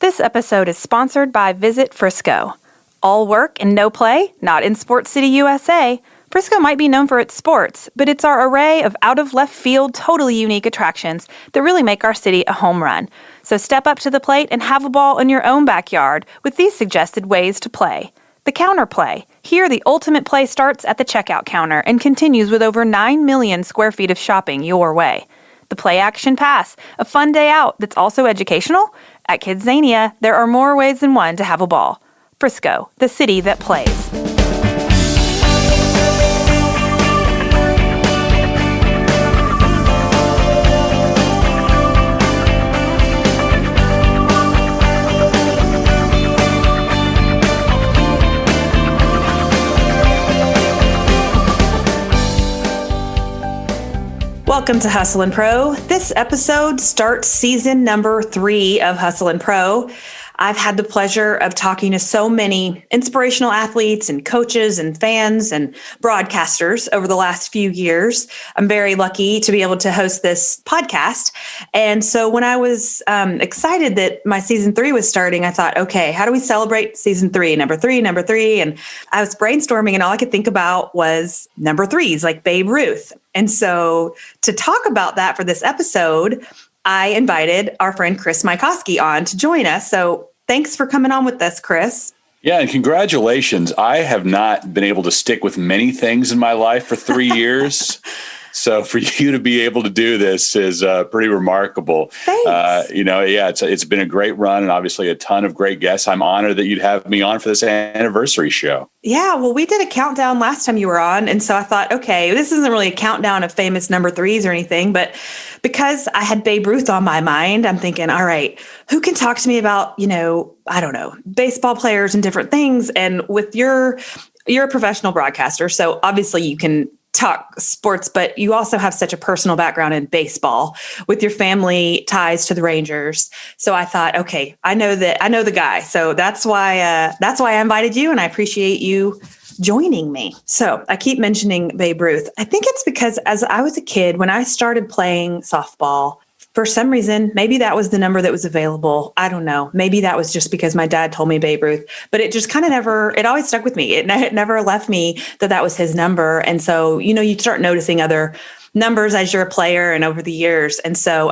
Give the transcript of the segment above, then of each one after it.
This episode is sponsored by Visit Frisco. All work and no play? Not in Sports City, USA. Frisco might be known for its sports, but it's our array of out-of-left-field, totally unique attractions that really make our city a home run. So step up to the plate and have a ball in your own backyard with these suggested ways to play. The counter play. Here, the ultimate play starts at the checkout counter and continues with over 9 million square feet of shopping your way. The play action pass, a fun day out that's also educational. At Kidzania, there are more ways than one to have a ball. Frisco, the city that plays. Welcome to Hustle and Pro. This episode starts season number 3 of Hustle and Pro. I've had the pleasure of talking to so many inspirational athletes and coaches and fans and broadcasters over the last few years. I'm very lucky to be able to host this podcast. And so when I was excited that my season 3 was starting, I thought, okay, how do we celebrate season 3, number three? And I was brainstorming and all I could think about was number 3s, like Babe Ruth. And so to talk about that for this episode, I invited our friend Chris Mykoski on to join us. So thanks for coming on with us, Chris. Yeah, and congratulations. I have not been able to stick with many things in my life for 3 years. So for you to be able to do this is pretty remarkable. Thanks. It's been a great run and obviously a ton of great guests. I'm honored that you'd have me on for this anniversary show. Yeah, well, we did a countdown last time you were on. And so I thought, okay, this isn't really a countdown of famous number 3s or anything, but because I had Babe Ruth on my mind, I'm thinking, all right, who can talk to me about, baseball players and different things? And with you're a professional broadcaster, so obviously you can talk sports, but you also have such a personal background in baseball with your family ties to the Rangers. So I thought, okay, I know the guy. So that's why I invited you, and I appreciate you joining me. So I keep mentioning Babe Ruth. I think it's because as I was a kid, when I started playing softball, for some reason, maybe that was the number that was available. I don't know. Maybe that was just because my dad told me Babe Ruth, but it just kind of it always stuck with me. It never left me that was his number. And so, you start noticing other numbers as you're a player and over the years. And so,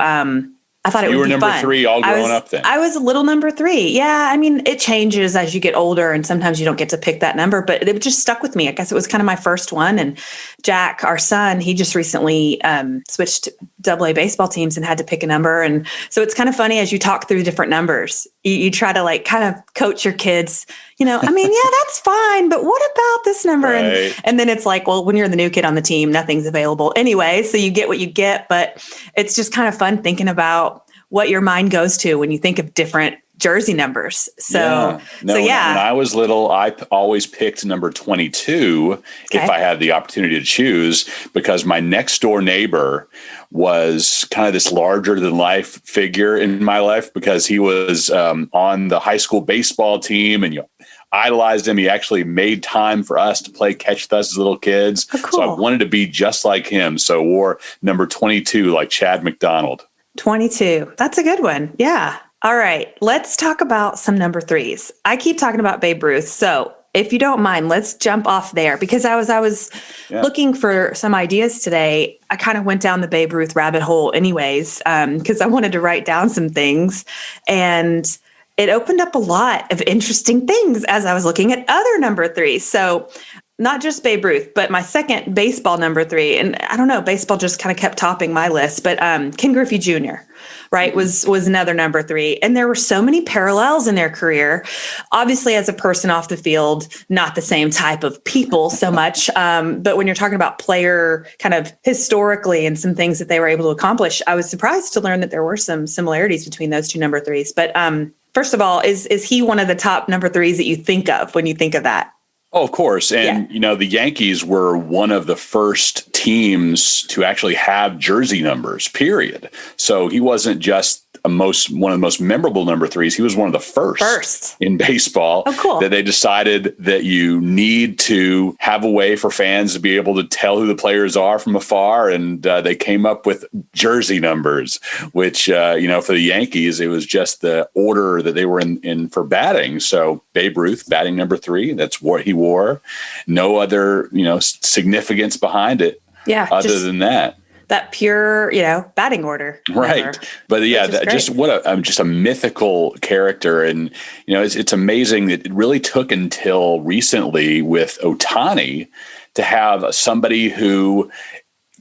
I thought it would be fun. You were number 3 all growing up then. I was a little number 3. Yeah. I mean, it changes as you get older and sometimes you don't get to pick that number, but it just stuck with me. I guess it was kind of my first one. And Jack, our son, he just recently switched to AA baseball teams and had to pick a number. And so it's kind of funny as you talk through different numbers, you try to kind of coach your kids, yeah, that's fine, but what about this number? Right. And then it's like, well, when you're the new kid on the team, nothing's available anyway. So you get what you get, but it's just kind of fun thinking about what your mind goes to when you think of different jersey numbers. When I was little, I always picked number 22 if I had the opportunity to choose, because my next door neighbor was kind of this larger than life figure in my life because he was on the high school baseball team and idolized him. He actually made time for us to play catch with us as little kids. Oh, cool. So I wanted to be just like him. So wore number 22 like Chad McDonald. 22. That's a good one. Yeah. All right. Let's talk about some number 3s. I keep talking about Babe Ruth. So if you don't mind, let's jump off there because I was looking for some ideas today. I kind of went down the Babe Ruth rabbit hole anyways, because I wanted to write down some things, and it opened up a lot of interesting things as I was looking at other number 3s. So not just Babe Ruth, but my second baseball number 3. And I don't know, baseball just kind of kept topping my list, but Ken Griffey Jr., right, was another number 3. And there were so many parallels in their career. Obviously, as a person off the field, not the same type of people so much. But when you're talking about player kind of historically and some things that they were able to accomplish, I was surprised to learn that there were some similarities between those two number 3s. But first of all, is he one of the top number 3s that you think of when you think of that? Oh, of course. And, the Yankees were one of the first teams to actually have jersey numbers, period. So he wasn't just one of the most memorable number threes. He was one of the first in baseball. Oh, cool. That they decided that you need to have a way for fans to be able to tell who the players are from afar. And they came up with jersey numbers, which, for the Yankees, it was just the order that they were in for batting. So Babe Ruth, batting number 3, that's what he wore. No other, significance behind it. Yeah. Other than that. That pure, batting order. Right. Number, but yeah, just a mythical character. And, it's amazing that it really took until recently with Ohtani to have somebody who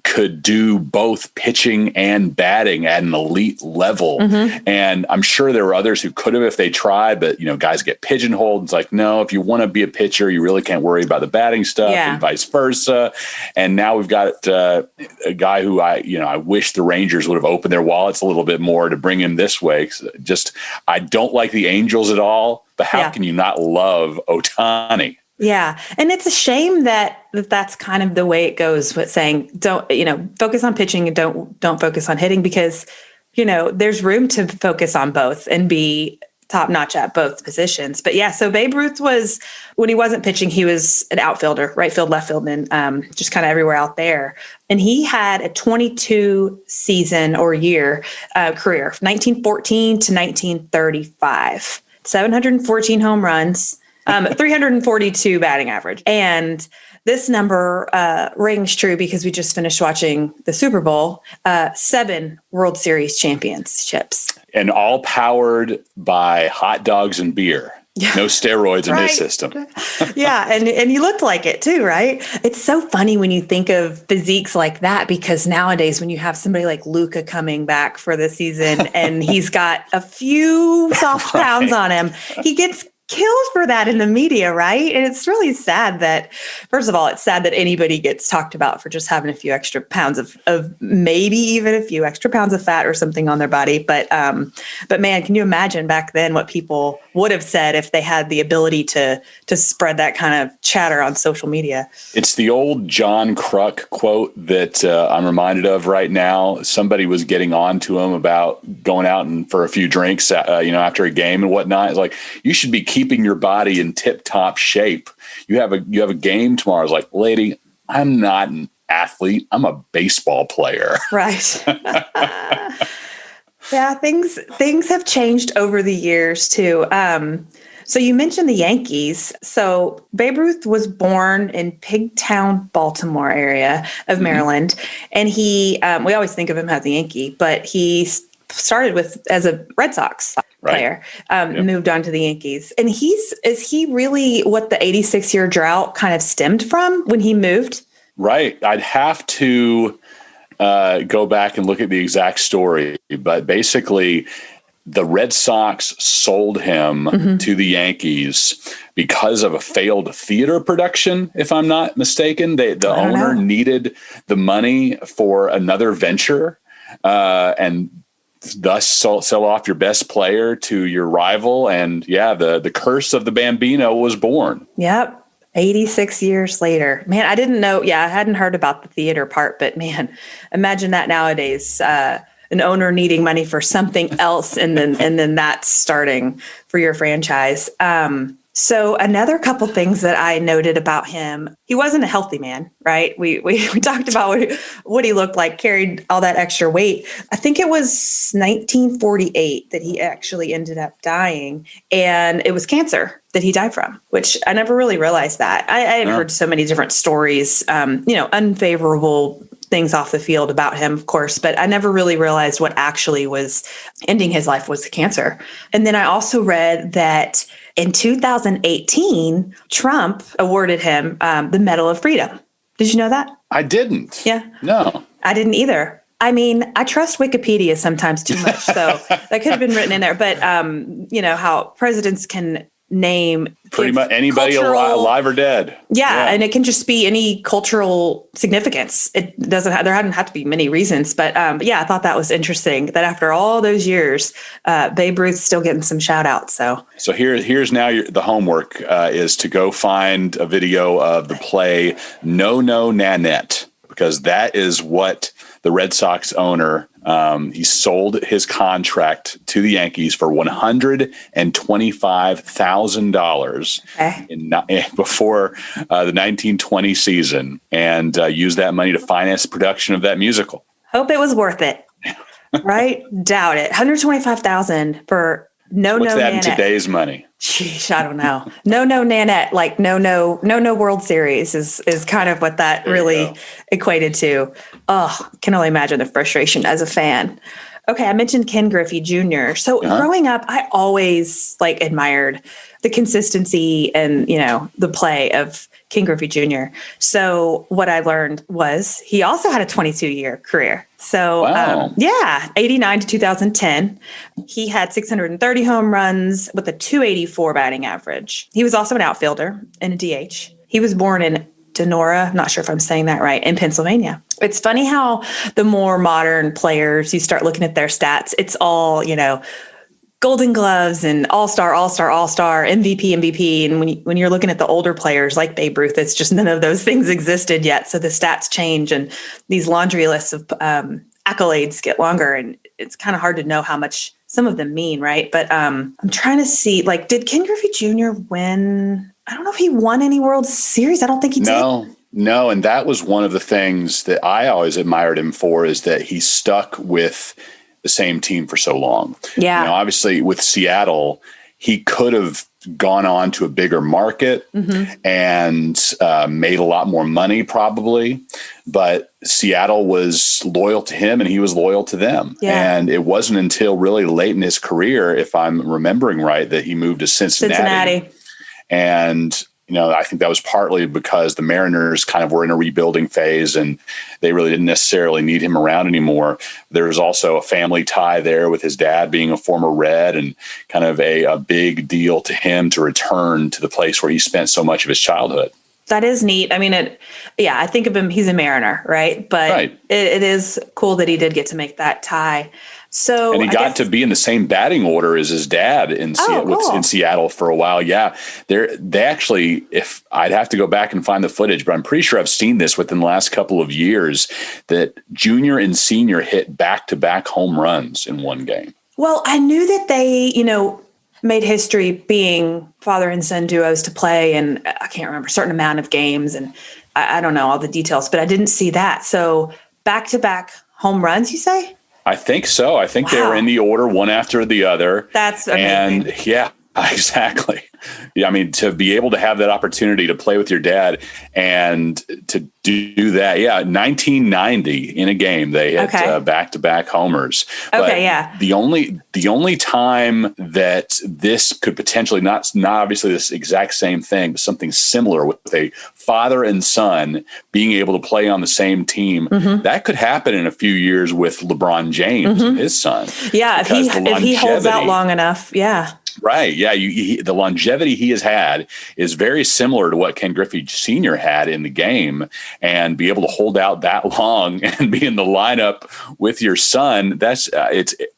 could do both pitching and batting at an elite level. Mm-hmm. And I'm sure there were others who could have if they tried, but, guys get pigeonholed. It's like, no, if you want to be a pitcher, you really can't worry about the batting stuff and vice versa. And now we've got a guy who I wish the Rangers would have opened their wallets a little bit more to bring him this way. I don't like the Angels at all, but how can you not love Ohtani? Yeah. And it's a shame that's kind of the way it goes with saying, don't, focus on pitching and don't focus on hitting, because, there's room to focus on both and be top notch at both positions. But yeah, so Babe Ruth was, when he wasn't pitching, he was an outfielder, right field, left field, and just kind of everywhere out there. And he had a 22 season or year career, 1914 to 1935, 714 home runs. 342 batting average. And this number rings true because we just finished watching the Super Bowl, 7 World Series championships. And all powered by hot dogs and beer. Yeah. No steroids in his system. Yeah. And he looked like it too, right? It's so funny when you think of physiques like that, because nowadays when you have somebody like Luka coming back for the season and he's got a few soft pounds on him, he gets killed for that in the media, right? And it's really sad that, first of all, it's sad that anybody gets talked about for just having a few extra pounds of maybe even a few extra pounds of fat or something on their body. But man, can you imagine back then what people would have said if they had the ability to spread that kind of chatter on social media? It's the old John Kruk quote that I'm reminded of right now. Somebody was getting on to him about going out and for a few drinks, after a game and whatnot. It's like, you should be keeping your body in tip-top shape. You have a game tomorrow. It's like, lady, I'm not an athlete. I'm a baseball player. Right. Yeah, things have changed over the years too. So you mentioned the Yankees. So Babe Ruth was born in Pigtown, Baltimore area of Maryland. And he, we always think of him as a Yankee, but he started as a Red Sox player, moved on to the Yankees. And is he really what the 86-year drought kind of stemmed from when he moved? Right. I'd have to go back and look at the exact story, but basically the Red Sox sold him to the Yankees because of a failed theater production, if I'm not mistaken. The owner needed the money for another venture, and thus sell off your best player to your rival. And the curse of the Bambino was born. Yep. 86 years later. Man, I didn't know. Yeah, I hadn't heard about the theater part, but man, imagine that nowadays. An owner needing money for something else and then that's starting for your franchise. So another couple things that I noted about him, he wasn't a healthy man, right? We talked about what he looked like, carried all that extra weight. I think it was 1948 that he actually ended up dying, and it was cancer that he died from, which I never really realized that. I had heard so many different stories, unfavorable things off the field about him, of course, but I never really realized what actually was ending his life was cancer. And then I also read that in 2018, Trump awarded him the Medal of Freedom. Did you know that? I didn't. Yeah. No. I didn't either. I mean, I trust Wikipedia sometimes too much, so that could have been written in there. But, how presidents can name pretty much anybody alive or dead. Yeah, and it can just be any cultural significance. It doesn't have, there hadn't had to be many reasons, but I thought that was interesting that after all those years, Babe Ruth's still getting some shout outs. So here's now the homework is to go find a video of the play No No Nanette, because that is what the Red Sox owner, he sold his contract to the Yankees for $125,000 before the 1920 season, and used that money to finance the production of that musical. Hope it was worth it. Right? Doubt it. $125,000 for What's that Nanette. in today's money? Sheesh, I don't know. No Nanette, like no World Series is kind of what that really equated to. Oh, can only imagine the frustration as a fan. Okay, I mentioned Ken Griffey Jr. So growing up, I always admired the consistency and, the play of Ken Griffey Jr. So what I learned was he also had a 22-year career. So, 89 to 2010, he had 630 home runs with a 284 batting average. He was also an outfielder and a DH. He was born in Donora, I'm not sure if I'm saying that right, in Pennsylvania. It's funny how the more modern players, you start looking at their stats, it's all, Golden Gloves and All-Star, MVP. And when you're looking at the older players like Babe Ruth, it's just none of those things existed yet. So the stats change and these laundry lists of accolades get longer. And it's kind of hard to know how much some of them mean, right? But I'm trying to see, did Ken Griffey Jr. win? I don't know if he won any World Series. I don't think he did. No. And that was one of the things that I always admired him for, is that he stuck with the same team for so long. Yeah. Obviously with Seattle, he could have gone on to a bigger market and made a lot more money probably, but Seattle was loyal to him and he was loyal to them. Yeah. And it wasn't until really late in his career, if I'm remembering right, that he moved to Cincinnati. And I think that was partly because the Mariners kind of were in a rebuilding phase and they really didn't necessarily need him around anymore. There was also a family tie there with his dad being a former Red, and kind of a big deal to him to return to the place where he spent so much of his childhood. That is neat. I mean, I think of him, he's a Mariner, right? But it is cool that he did get to make that tie. So, and he got to be in the same batting order as his dad in Seattle for a while. Yeah, they actually, if I'd have to go back and find the footage, but I'm pretty sure I've seen this within the last couple of years, that Junior and Senior hit back-to-back home runs in one game. Well, I knew that they, made history being father and son duos to play, and I can't remember a certain amount of games, and I don't know all the details, but I didn't see that. So back-to-back home runs, you say? I think so. I think they were in the order, one after the other. That's amazing. And yeah, exactly. Yeah, I mean, to be able to have that opportunity to play with your dad and to do that. Yeah, 1990 in a game, they hit back-to-back homers. But the only time that this could potentially, not obviously this exact same thing, but something similar with a father and son being able to play on the same team, that could happen in a few years with LeBron James and his son. Yeah, if he holds out long enough, yeah. Right. Yeah. The longevity he has had is very similar to what Ken Griffey Sr. had in the game, and be able to hold out that long and be in the lineup with your son.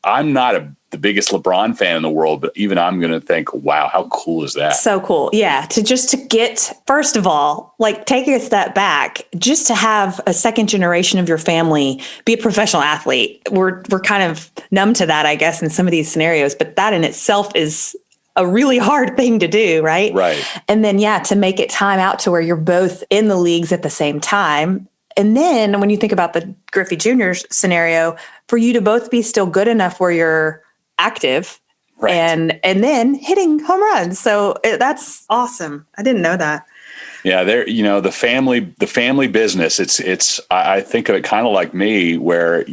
I'm not the biggest LeBron fan in the world, but even I'm going to think, wow, how cool is that? So cool. Yeah. To get, first of all, take a step back, just to have a second generation of your family be a professional athlete. We're kind of numb to that, I guess, in some of these scenarios, but that in itself is a really hard thing to do. Right. Right. And then, to make it time out to where you're both in the leagues at the same time. And then when you think about the Griffey Jr. scenario, for you to both be still good enough where you're active, right, and then hitting home runs. So that's awesome. I didn't know that. Yeah, the family business. It's I think of it kind of like me, where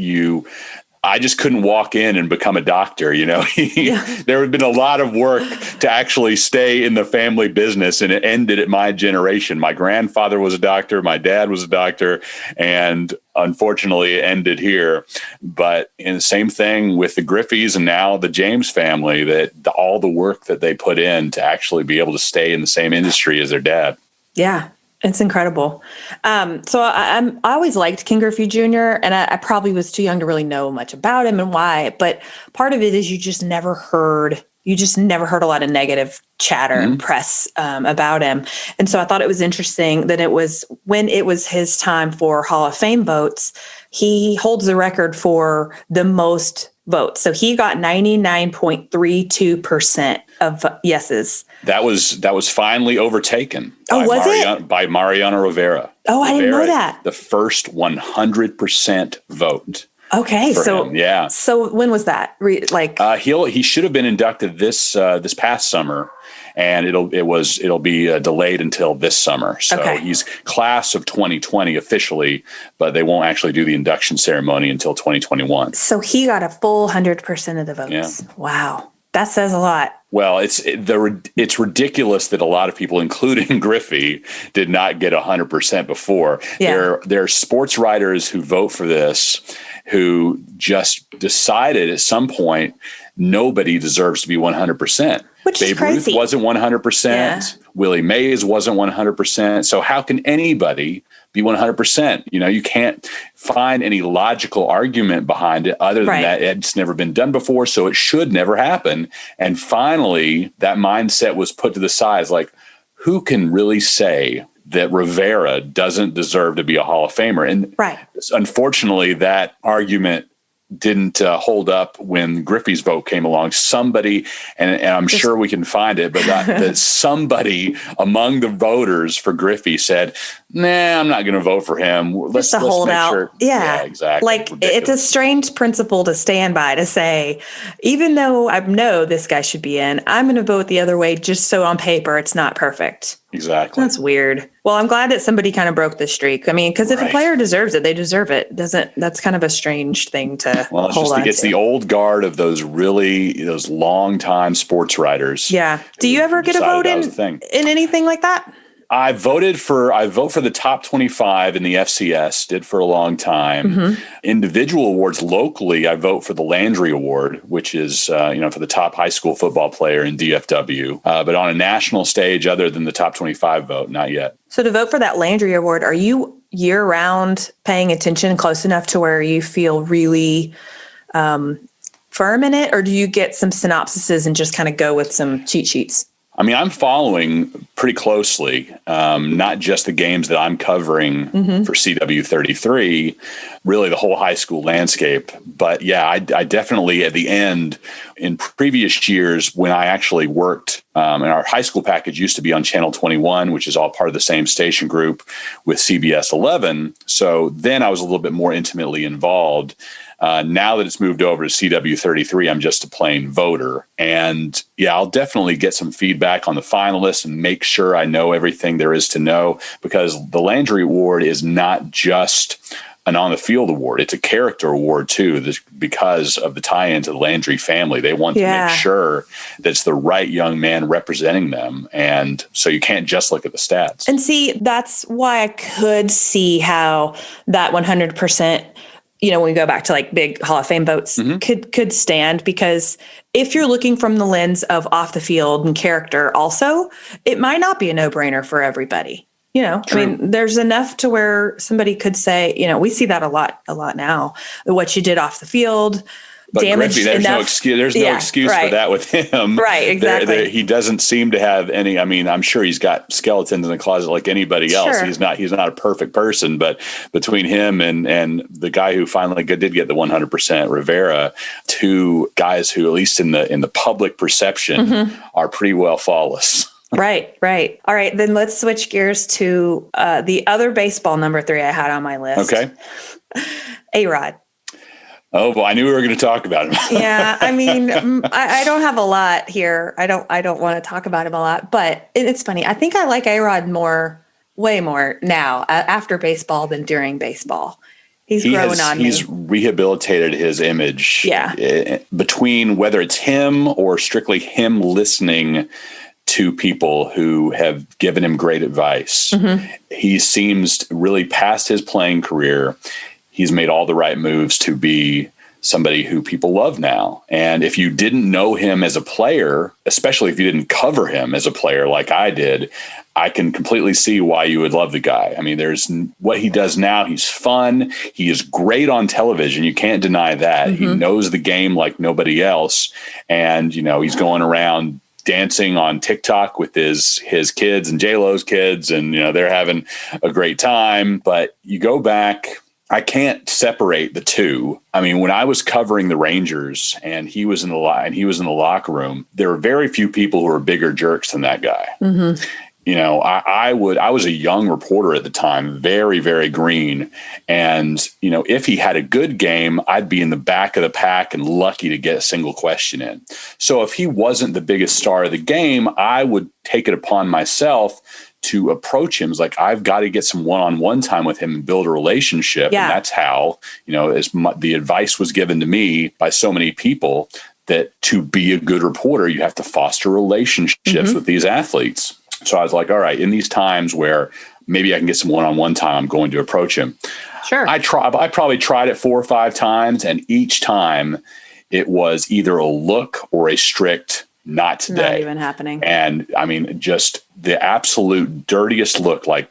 I just couldn't walk in and become a doctor. There had been a lot of work to actually stay in the family business, and it ended at my generation. My grandfather was a doctor. My dad was a doctor, and unfortunately it ended here. But in the same thing with the Griffeys and now the James family, that all the work that they put in to actually be able to stay in the same industry as their dad. Yeah. It's incredible. So I always liked Ken Griffey Jr., and I probably was too young to really know much about him and why. But part of it is you just never heard you just never heard a lot of negative chatter and press about him. And so I thought it was interesting that when it was his time for Hall of Fame votes, he holds the record for the most votes. So he got 99.32% of yeses. That was finally overtaken by Mariano Rivera. Oh, I didn't know that. The first 100% vote. Okay, so him. Yeah. So when was that? He should have been inducted this past summer, and it'll be delayed until this summer. So he's class of 2020 officially, but they won't actually do the induction ceremony until 2021. So he got a full 100% of the votes. Yeah. Wow. That says a lot. Well, it's ridiculous that a lot of people, including Griffey, did not get 100% before. Yeah. There are sports writers who vote for this who just decided at some point nobody deserves to be 100%. Which is crazy. Babe Ruth wasn't 100%. Yeah. Willie Mays wasn't 100%. So how can anybody be 100%? You can't find any logical argument behind it other than that it's never been done before, so it should never happen. And finally, that mindset was put to the side. It's like, who can really say that Rivera doesn't deserve to be a Hall of Famer? And unfortunately, that argument didn't hold up when Griffey's vote came along. Somebody, and I'm sure we can find it, but that somebody among the voters for Griffey said, "Nah, I'm not going to vote for him. Let's hold make out." Sure. Yeah, exactly. Like it's a strange principle to stand by, to say, even though I know this guy should be in, I'm going to vote the other way just so on paper it's not perfect. Exactly. That's weird. Well, I'm glad that somebody kind of broke the streak. I mean, because if a player deserves it, they deserve it. That's kind of a strange thing to hold on to. It's the old guard of those long time sports writers. Yeah. Do you ever get a vote in anything like that? I vote for the top 25 in the FCS, did for a long time. Mm-hmm. Individual awards locally, I vote for the Landry Award, which is, for the top high school football player in DFW. But on a national stage, other than the top 25 vote, not yet. So to vote for that Landry Award, are you year-round paying attention close enough to where you feel really firm in it? Or do you get some synopsises and just kind of go with some cheat sheets? I mean, I'm following pretty closely, not just the games that I'm covering for CW33, really the whole high school landscape. But yeah, I definitely at the end, in previous years when I actually worked, and our high school package used to be on Channel 21, which is all part of the same station group with CBS 11. So then I was a little bit more intimately involved. Now that it's moved over to CW33, I'm just a plain voter. And yeah, I'll definitely get some feedback on the finalists and make sure I know everything there is to know, because the Landry Award is not just an on-the-field award. It's a character award, too, because of the tie-in to the Landry family. They want to make sure that it's the right young man representing them. And so you can't just look at the stats. And see, that's why I could see how that 100%, when we go back to like big Hall of Fame votes, could stand, because if you're looking from the lens of off the field and character also, it might not be a no-brainer for everybody. I mean, there's enough to where somebody could say, we see that a lot now, what you did off the field. But Griffey, there's no excuse for that with him. Right, exactly. He doesn't seem to have any. I mean, I'm sure he's got skeletons in the closet like anybody else. Sure. He's not a perfect person, but between him and the guy who finally did get the 100%, Rivera, two guys who, at least in the public perception, are pretty well flawless. Right. All right, then let's switch gears to the other baseball number 3 I had on my list. Okay. A-Rod. Oh, well, I knew we were going to talk about him. Yeah, I mean, I don't have a lot here. I don't want to talk about him a lot, but it's funny. I think I like A-Rod way more now after baseball than during baseball. He's grown on me. He's rehabilitated his image. Yeah. Between whether it's him or strictly him listening to people who have given him great advice, he seems really past his playing career. He's made all the right moves to be somebody who people love now. And if you didn't know him as a player, especially if you didn't cover him as a player like I did, I can completely see why you would love the guy. I mean, there's what he does now. He's fun. He is great on television. You can't deny that. Mm-hmm. He knows the game like nobody else. And, he's going around dancing on TikTok with his kids and J-Lo's kids. And, they're having a great time. But you go back, I can't separate the two. I mean, when I was covering the Rangers and he was in the locker room, there were very few people who were bigger jerks than that guy. Mm-hmm. I was a young reporter at the time, very, very green. And, if he had a good game, I'd be in the back of the pack and lucky to get a single question in. So if he wasn't the biggest star of the game, I would take it upon myself to approach him. It's like, I've got to get some one-on-one time with him and build a relationship. Yeah. And that's how, the advice was given to me by so many people that to be a good reporter, you have to foster relationships with these athletes. So I was like, all right, in these times where maybe I can get some one-on-one time, I'm going to approach him. Sure. I probably tried it 4 or 5 times, and each time it was either a look or a strict not today. Not even happening. And I mean, just the absolute dirtiest look, like,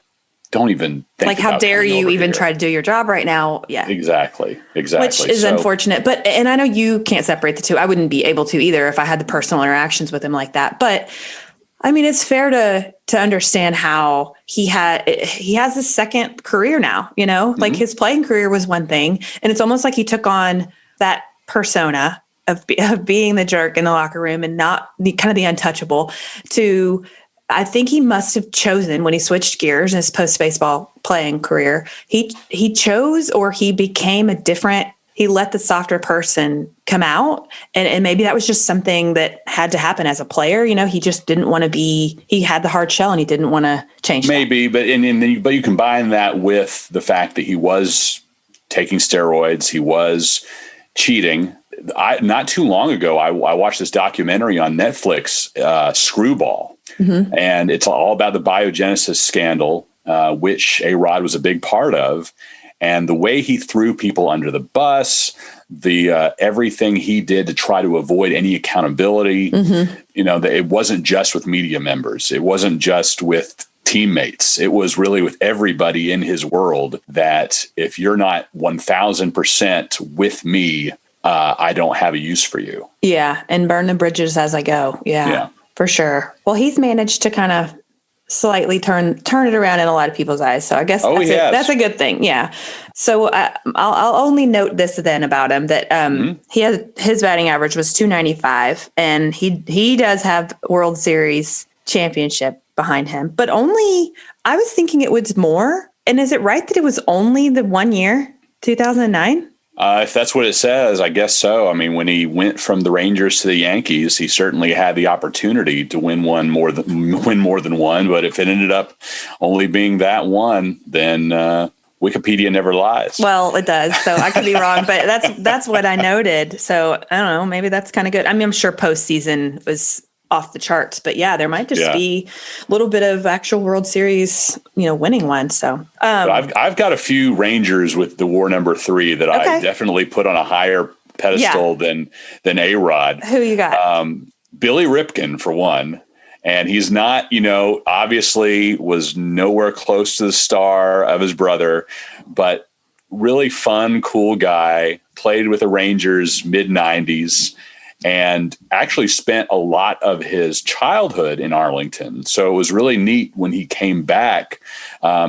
don't even think like, how dare you even try to do your job right now? Yeah, exactly. Which is unfortunate. But, and I know you can't separate the two. I wouldn't be able to either if I had the personal interactions with him like that. But I mean, it's fair to understand how he has a second career now, like his playing career was one thing. And it's almost like he took on that persona of being the jerk in the locker room and not the untouchable to, I think he must have chosen when he switched gears in his post-baseball playing career. He chose, or he became he let the softer person come out. And maybe that was just something that had to happen as a player. He just didn't want to he had the hard shell and he didn't want to change maybe, that. But you combine that with the fact that he was taking steroids. He was cheating. Not too long ago, I watched this documentary on Netflix, Screwball. Mm-hmm. And it's all about the biogenesis scandal, which A-Rod was a big part of. And the way he threw people under the bus, everything he did to try to avoid any accountability, it wasn't just with media members. It wasn't just with teammates. It was really with everybody in his world that if you're not 1,000% with me, I don't have a use for you. Yeah. And burn the bridges as I go. Yeah. For sure. Well, he's managed to kind of slightly turn it around in a lot of people's eyes. So I guess that's a good thing. Yeah. So I'll only note this then about him, that his batting average was .295, and he does have World Series championship behind him, but only, I was thinking it was more. And is it right that it was only the 1 year, 2009? If that's what it says, I guess so. I mean, when he went from the Rangers to the Yankees, he certainly had the opportunity to win more than one. But if it ended up only being that one, then Wikipedia never lies. Well, it does. So I could be wrong, but that's what I noted. So I don't know. Maybe that's kind of good. I mean, I'm sure postseason was off the charts, but yeah, there might just be a little bit of actual World Series, winning one. So I've got a few Rangers with the WAR number 3 that I definitely put on a higher pedestal than A-Rod. Who you got? Billy Ripken, for one. And he's not, obviously was nowhere close to the star of his brother, but really fun, cool guy, played with the Rangers mid-90s. And actually spent a lot of his childhood in Arlington. So it was really neat when he came back.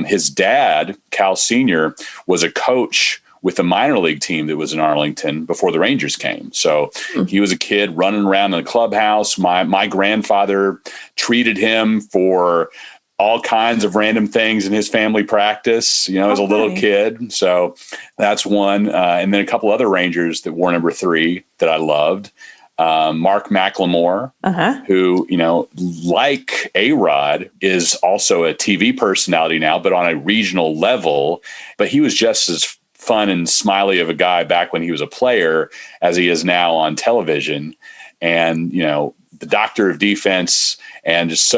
His dad, Cal Sr., was a coach with a minor league team that was in Arlington before the Rangers came. So he was a kid running around in the clubhouse. My grandfather treated him for all kinds of random things in his family practice, as a little kid. So that's one. And then a couple other Rangers that wore number 3 that I loved. Mark Mclemore, who, like A-Rod, is also a TV personality now, but on a regional level. But he was just as fun and smiley of a guy back when he was a player as he is now on television. And, the doctor of defense, and just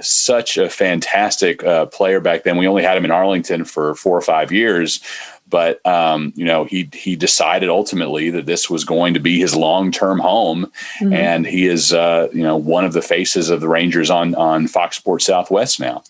such a fantastic player back then. We only had him in Arlington for 4 or 5 years. But, he decided ultimately that this was going to be his long-term home. Mm-hmm. And he is, one of the faces of the Rangers on Fox Sports Southwest now.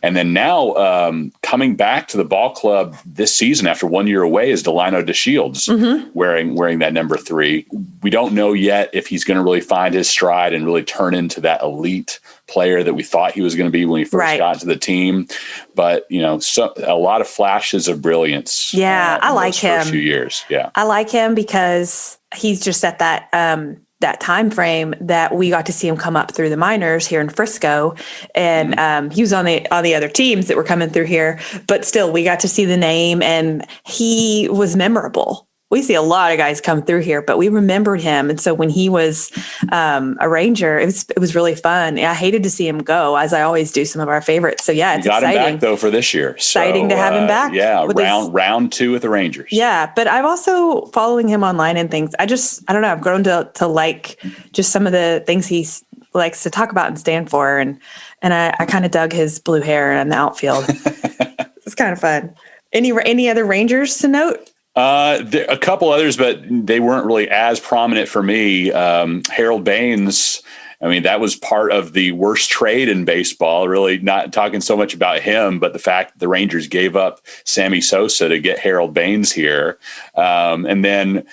And then now coming back to the ball club this season after 1 year away is Delino De Shields, mm-hmm. wearing that number 3. We don't know yet if he's going to really find his stride and really turn into that elite player that we thought he was going to be when he first got to the team. But, a lot of flashes of brilliance. Yeah, I like him. First few years. Yeah. I like him because he's just at that time frame that we got to see him come up through the minors here in Frisco, and mm-hmm. He was on the other teams that were coming through here, but still we got to see the name, and he was memorable. We see a lot of guys come through here, but we remembered him. And so when he was a Ranger, it was really fun. I hated to see him go, as I always do some of our favorites. So yeah, it's exciting. Got him back though for this year. Exciting to have him back. Yeah, round 2 with the Rangers. Yeah, but I'm also following him online and things. I don't know. I've grown to like just some of the things he likes to talk about and stand for, and I kind of dug his blue hair in the outfield. It's kind of fun. Any other Rangers to note? A couple others, but they weren't really as prominent for me. Harold Baines, that was part of the worst trade in baseball, really not talking so much about him, but the fact that the Rangers gave up Sammy Sosa to get Harold Baines here. And then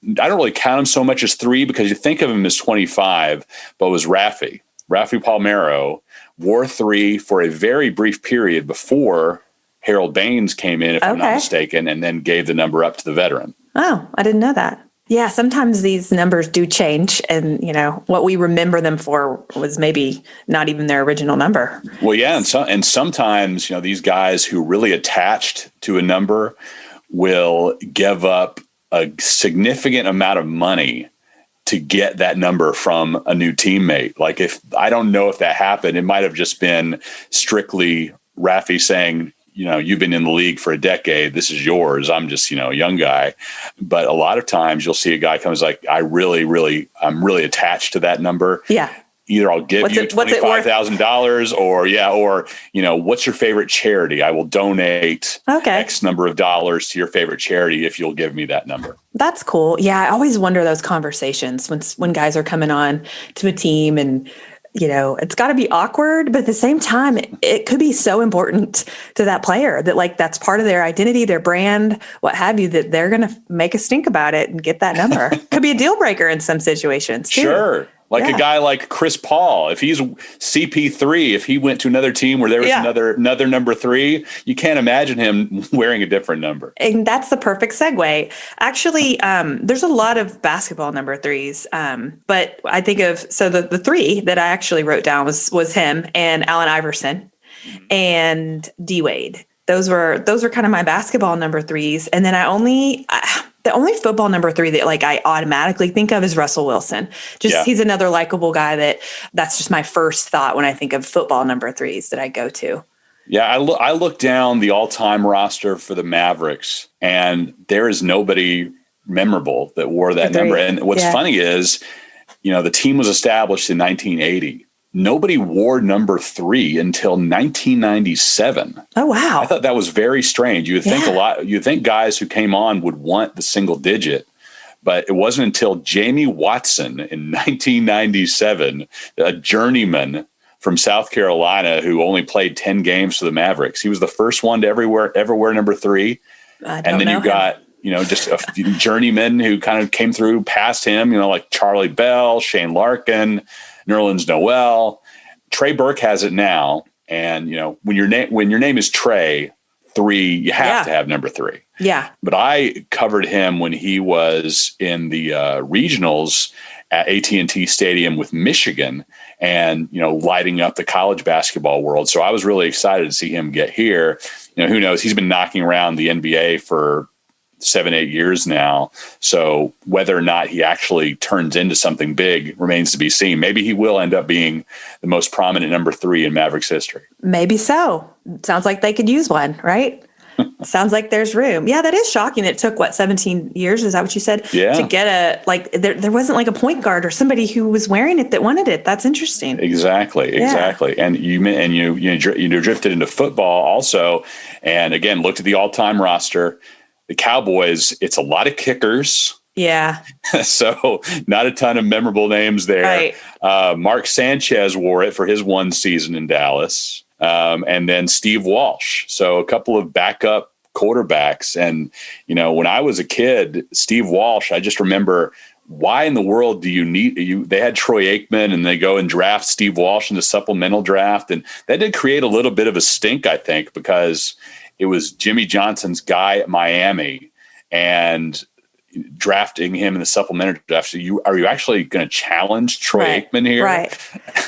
I don't really count him so much as 3 because you think of him as 25, but it was Raffy Palmeiro, wore 3 for a very brief period before Harold Baines came in, if I'm not mistaken, and then gave the number up to the veteran. Oh, I didn't know that. Yeah, sometimes these numbers do change, and what we remember them for was maybe not even their original number. Well, yeah, and sometimes these guys who really attached to a number will give up a significant amount of money to get that number from a new teammate. Like, I don't know if that happened, it might have just been strictly Raffy saying, you've been in the league for a decade. This is yours. I'm just, a young guy. But a lot of times you'll see a guy comes like, I'm really attached to that number. Yeah. Either I'll give you $25,000 or what's your favorite charity? I will donate X number of dollars to your favorite charity if you'll give me that number. That's cool. Yeah. I always wonder those conversations when guys are coming on to a team, and it's got to be awkward, but at the same time, it could be so important to that player that that's part of their identity, their brand, what have you, that they're going to make a stink about it and get that number. Could be a deal breaker in some situations too. Sure. A guy like Chris Paul, if he's CP3, if he went to another team where there was another number 3, you can't imagine him wearing a different number. And that's the perfect segue. Actually, there's a lot of basketball number 3s, but I think of the 3 that I actually wrote down was him and Allen Iverson and D Wade. Those were kind of my basketball number 3s, and then the only football number 3 that I automatically think of is Russell Wilson. He's another likable guy that's just my first thought when I think of football number 3s that I go to. Yeah, I look down the all-time roster for the Mavericks, and there is nobody memorable that wore that number. And what's funny is, the team was established in 1980. Nobody wore number 3 until 1997. Oh, wow. I thought that was very strange. You would think you'd think guys who came on would want the single digit, but it wasn't until Jamie Watson in 1997, a journeyman from South Carolina who only played 10 games for the Mavericks. He was the first one to ever wear number 3. And then you got, just a few journeymen who kind of came through past him, like Charlie Bell, Shane Larkin, Nerlens Noel. Trey Burke has it now. And, when your name is Trey 3, you have to have number 3. Yeah. But I covered him when he was in the regionals at AT&T Stadium with Michigan and, lighting up the college basketball world. So I was really excited to see him get here. Who knows? He's been knocking around the NBA for 7-8 years now. So whether or not he actually turns into something big remains to be seen. Maybe he will end up being the most prominent number 3 in Mavericks history. Maybe so. Sounds like they could use one, right? Sounds like there's room. Yeah, that is shocking. It took 17 years? Is that what you said? Yeah. To get there wasn't a point guard or somebody who was wearing it that wanted it. That's interesting. Exactly. And you drifted into football also, and again looked at the all-time roster. the Cowboys, it's a lot of kickers. Yeah. So not a ton of memorable names there. Right. Mark Sanchez wore it for his one season in Dallas. And then Steve Walsh. So a couple of backup quarterbacks. And, when I was a kid, Steve Walsh, I just remember, why in the world do you need you? They had Troy Aikman and they go and draft Steve Walsh in the supplemental draft. And that did create a little bit of a stink, I think, because it was Jimmy Johnson's guy at Miami and drafting him in the supplementary draft. So are you actually going to challenge Troy Aikman here? Right.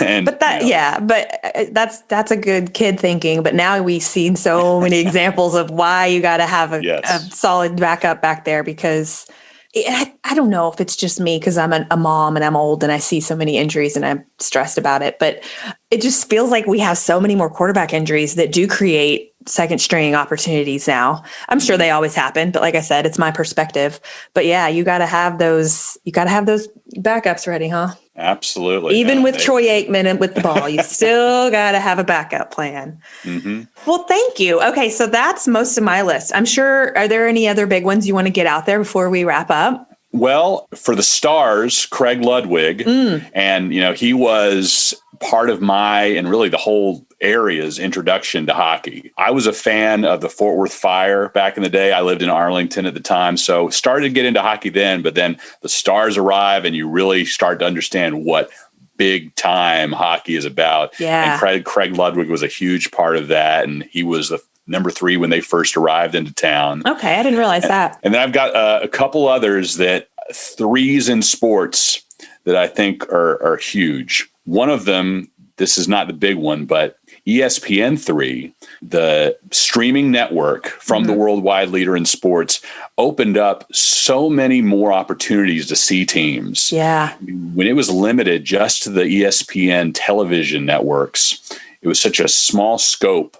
And but that's a good kid thinking. But now we've seen so many examples of why you got to have a solid backup back there, because I don't know if it's just me because I'm a mom and I'm old and I see so many injuries and I'm stressed about it. But it just feels like we have so many more quarterback injuries that do create second string opportunities now. I'm sure they always happen, but like I said, it's my perspective. But yeah, you got to have those backups ready, huh? Absolutely. Even with Troy Aikman and with the ball, you still got to have a backup plan. Mm-hmm. Well, thank you. Okay, so that's most of my list. I'm sure, are there any other big ones you want to get out there before we wrap up? Well, for the Stars, Craig Ludwig, and he was part of my and really the whole area's introduction to hockey. I was a fan of the Fort Worth Fire back in the day. I lived in Arlington at the time, so started to get into hockey then. But then the Stars arrive, and you really start to understand what big time hockey is about. Yeah. And Craig Ludwig was a huge part of that, and he was the number 3 when they first arrived into town. Okay, I didn't realize that. And then I've got a couple others that threes in sports that I think are huge. One of them, this is not the big one, but ESPN3, the streaming network from the worldwide leader in sports, opened up so many more opportunities to see teams. Yeah. When it was limited just to the ESPN television networks, it was such a small scope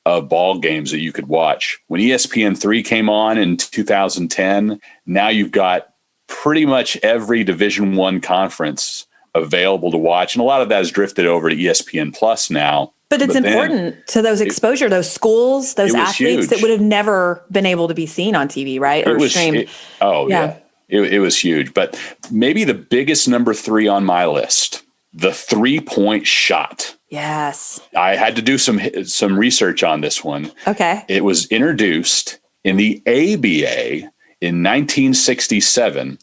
of ball games that you could watch. When ESPN3 came on in 2010, now you've got pretty much every Division I conference available to watch. And a lot of that has drifted over to ESPN Plus now. But it's important to those exposure, those schools, those athletes huge. that would have never been able to be seen on TV, right? Or streamed. It was huge. But maybe the biggest number 3 on my list, the 3-point shot. Yes. I had to do some research on this one. Okay. It was introduced in the ABA in 1967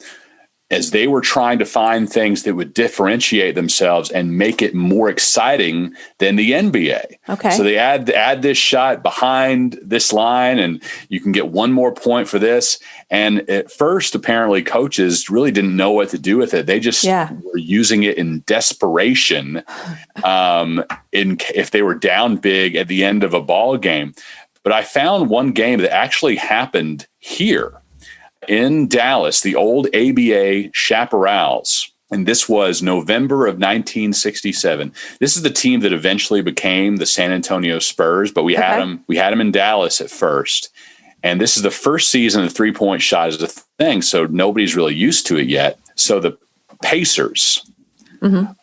as they were trying to find things that would differentiate themselves and make it more exciting than the NBA. Okay. So they add this shot behind this line, and you can get one more point for this. And at first, apparently, coaches really didn't know what to do with it. They just were using it in desperation if they were down big at the end of a ball game. But I found one game that actually happened here in Dallas, the old ABA Chaparrals. And this was November of 1967. This is the team that eventually became the San Antonio Spurs, but we had them in Dallas at first. And this is the first season the 3-point shot is a thing, so nobody's really used to it yet. So the Pacers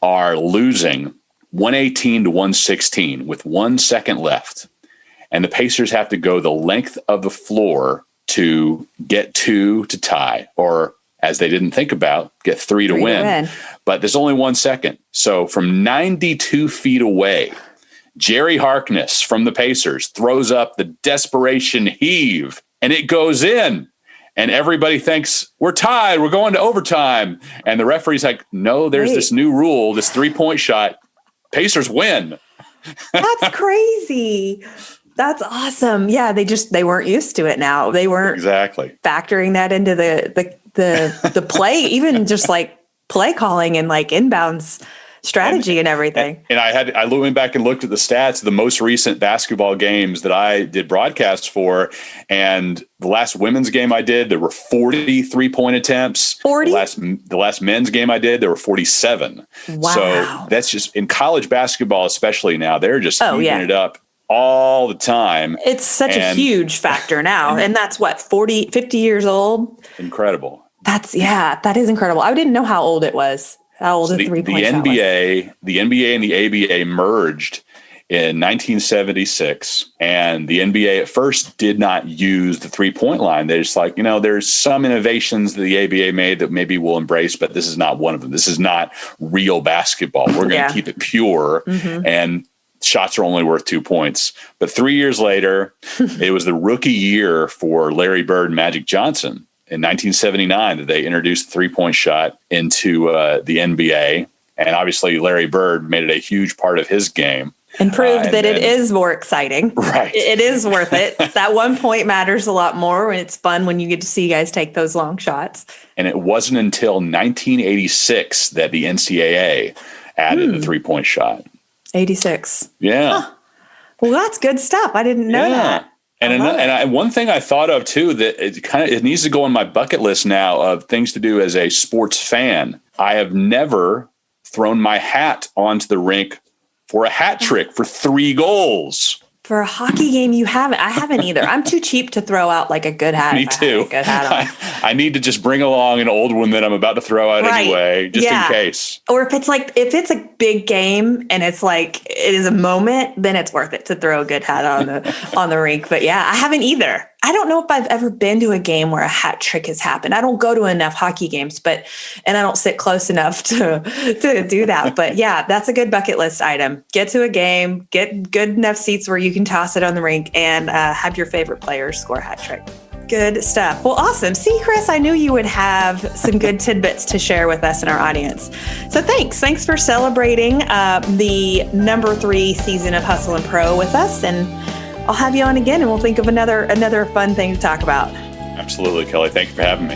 are losing 118 to 116 with 1 second left. And the Pacers have to go the length of the floor to get 2 to tie, or as they didn't think about, get 3 to win. But there's only 1 second. So from 92 feet away, Jerry Harkness from the Pacers throws up the desperation heave, and it goes in. And everybody thinks, we're tied, we're going to overtime. And the referee's like, no, there's this new rule, this 3-point shot. Pacers win. That's crazy. That's awesome. Yeah, they weren't used to it now. They weren't factoring that into the play, even just like play calling and like inbounds strategy and everything. And I went back and looked at the stats of the most recent basketball games that I did broadcasts for. And the last women's game I did, there were 40 3-point attempts. 40? The last men's game I did, there were 47. Wow. So that's just in college basketball, especially now, they're just heating it up all the time. It's such a huge factor now. And that's 50 years old. Incredible. That is incredible. I didn't know how old it was. How old the 3-point shot was. The NBA and the ABA merged in 1976, and the NBA at first did not use the three-point line. They're just like, there's some innovations that the ABA made that maybe we'll embrace, but this is not one of them. This is not real basketball. We're going to keep it pure, and shots are only worth 2 points. But 3 years later, it was the rookie year for Larry Bird and Magic Johnson in 1979 that they introduced the three-point shot into the NBA. And obviously, Larry Bird made it a huge part of his game. And proved that it is more exciting. Right. It is worth it. That 1 point matters a lot more, and it's fun when you get to see guys take those long shots. And it wasn't until 1986 that the NCAA added the three-point shot. 86. Yeah. Huh. Well, that's good stuff. I didn't know that. And one thing I thought of too, that it needs to go on my bucket list now of things to do as a sports fan. I have never thrown my hat onto the rink for a hat trick for 3 goals. For a hockey game, you haven't. I haven't either. I'm too cheap to throw out like a good hat. Me too. Good hat on. I need to just bring along an old one that I'm about to throw out anyway, just in case. Or if it's a big game and it's like it is a moment, then it's worth it to throw a good hat on the rink. But yeah, I haven't either. I don't know if I've ever been to a game where a hat trick has happened. I don't go to enough hockey games, and I don't sit close enough to do that. But yeah, that's a good bucket list item. Get to a game, get good enough seats where you can toss it on the rink, and have your favorite players score a hat trick. Good stuff. Well, awesome. See, Chris, I knew you would have some good tidbits to share with us and our audience. So thanks. Thanks for celebrating the number 3 season of Hustle and Pro with us. And I'll have you on again, and we'll think of another fun thing to talk about. Absolutely, Kelly. Thank you for having me.